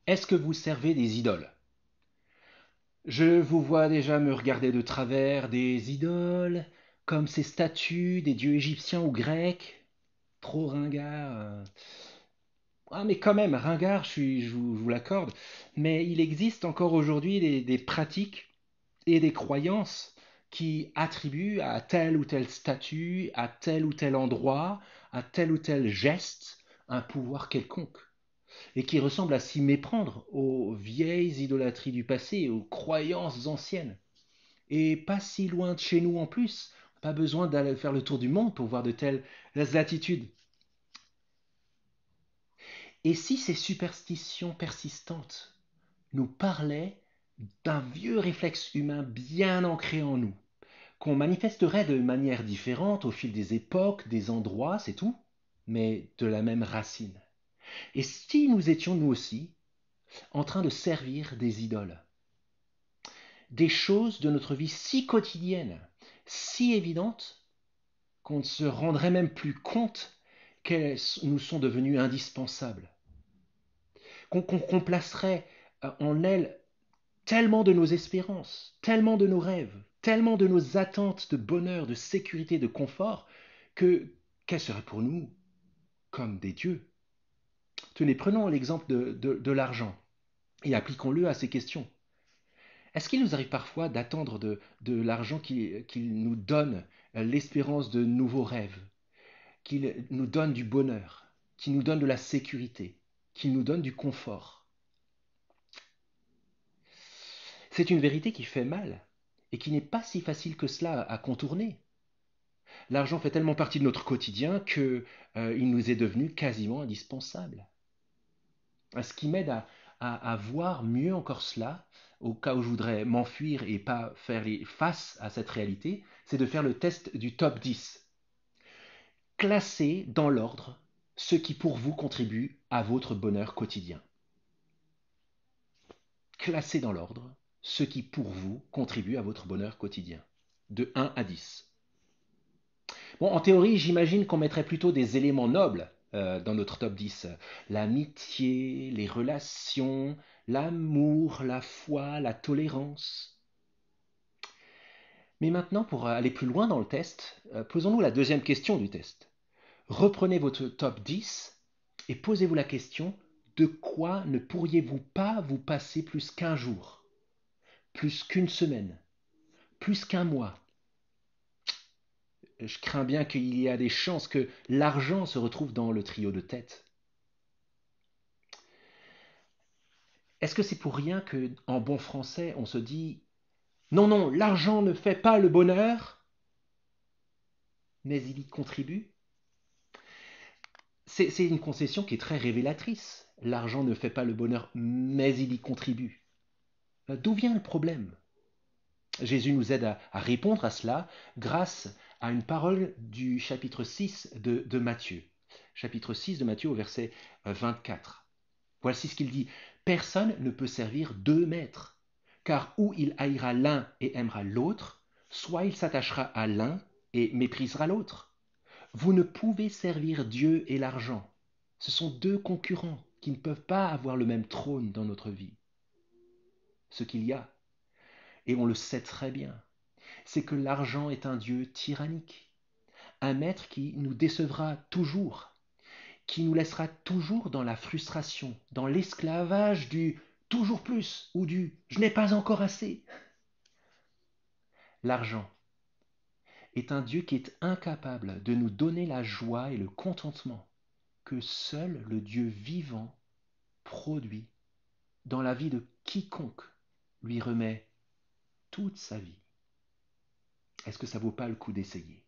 Est-ce que vous servez des idoles? Je vous vois déjà me regarder de travers des idoles, comme ces statues des dieux égyptiens ou grecs. Trop ringard. Ah, mais quand même, ringard, je vous l'accorde. Mais il existe encore aujourd'hui des pratiques et des croyances qui attribuent à tel ou tel statut, à tel ou tel endroit, à tel ou tel geste, un pouvoir quelconque, et qui ressemblent à s'y méprendre aux vieilles idolâtries du passé, aux croyances anciennes. Et pas si loin de chez nous en plus, pas besoin d'aller faire le tour du monde pour voir de telles attitudes. Et si ces superstitions persistantes nous parlaient d'un vieux réflexe humain bien ancré en nous, qu'on manifesterait de manière différente au fil des époques, des endroits, c'est tout, mais de la même racine. Et si nous étions nous aussi en train de servir des idoles, des choses de notre vie si quotidiennes, si évidentes, qu'on ne se rendrait même plus compte qu'elles nous sont devenues indispensables, qu'on placerait en elles tellement de nos espérances, tellement de nos rêves, tellement de nos attentes de bonheur, de sécurité, de confort, que qu'elles seraient pour nous comme des dieux. Tenez, prenons l'exemple de l'argent et appliquons-le à ces questions. Est-ce qu'il nous arrive parfois d'attendre de l'argent qu'il nous donne l'espérance de nouveaux rêves, qu'il nous donne du bonheur, qu'il nous donne de la sécurité, qu'il nous donne du confort? C'est une vérité qui fait mal et qui n'est pas si facile que cela à contourner. L'argent fait tellement partie de notre quotidien que il nous est devenu quasiment indispensable. Ce qui m'aide à voir mieux encore cela, au cas où je voudrais m'enfuir et pas faire face à cette réalité, c'est de faire le test du top 10. Classez dans l'ordre ce qui pour vous contribue à votre bonheur quotidien. Classez dans l'ordre ce qui pour vous contribue à votre bonheur quotidien. De 1 à 10. Bon, en théorie, j'imagine qu'on mettrait plutôt des éléments nobles dans notre top 10. L'amitié, les relations, l'amour, la foi, la tolérance. Mais maintenant, pour aller plus loin dans le test, posons-nous la deuxième question du test. Reprenez votre top 10 et posez-vous la question, de quoi ne pourriez-vous pas vous passer plus qu'un jour, plus qu'une semaine, plus qu'un mois? Je crains bien qu'il y a des chances que l'argent se retrouve dans le trio de tête. Est-ce que c'est pour rien que, en bon français, on se dit non, non, l'argent ne fait pas le bonheur, mais il y contribue? C'est une concession qui est très révélatrice. L'argent ne fait pas le bonheur, mais il y contribue. D'où vient le problème? Jésus nous aide à répondre à cela grâce à une parole du chapitre 6 de Matthieu. Chapitre 6 de Matthieu au verset 24. Voici ce qu'il dit. Personne ne peut servir deux maîtres, car ou il haïra l'un et aimera l'autre, soit il s'attachera à l'un et méprisera l'autre. Vous ne pouvez servir Dieu et l'argent. Ce sont deux concurrents qui ne peuvent pas avoir le même trône dans notre vie. Ce qu'il y a, et on le sait très bien, c'est que l'argent est un Dieu tyrannique, un maître qui nous décevra toujours, qui nous laissera toujours dans la frustration, dans l'esclavage du toujours plus ou du je n'ai pas encore assez. L'argent est un Dieu qui est incapable de nous donner la joie et le contentement que seul le Dieu vivant produit dans la vie de quiconque lui remet toute sa vie. Est-ce que ça vaut pas le coup d'essayer?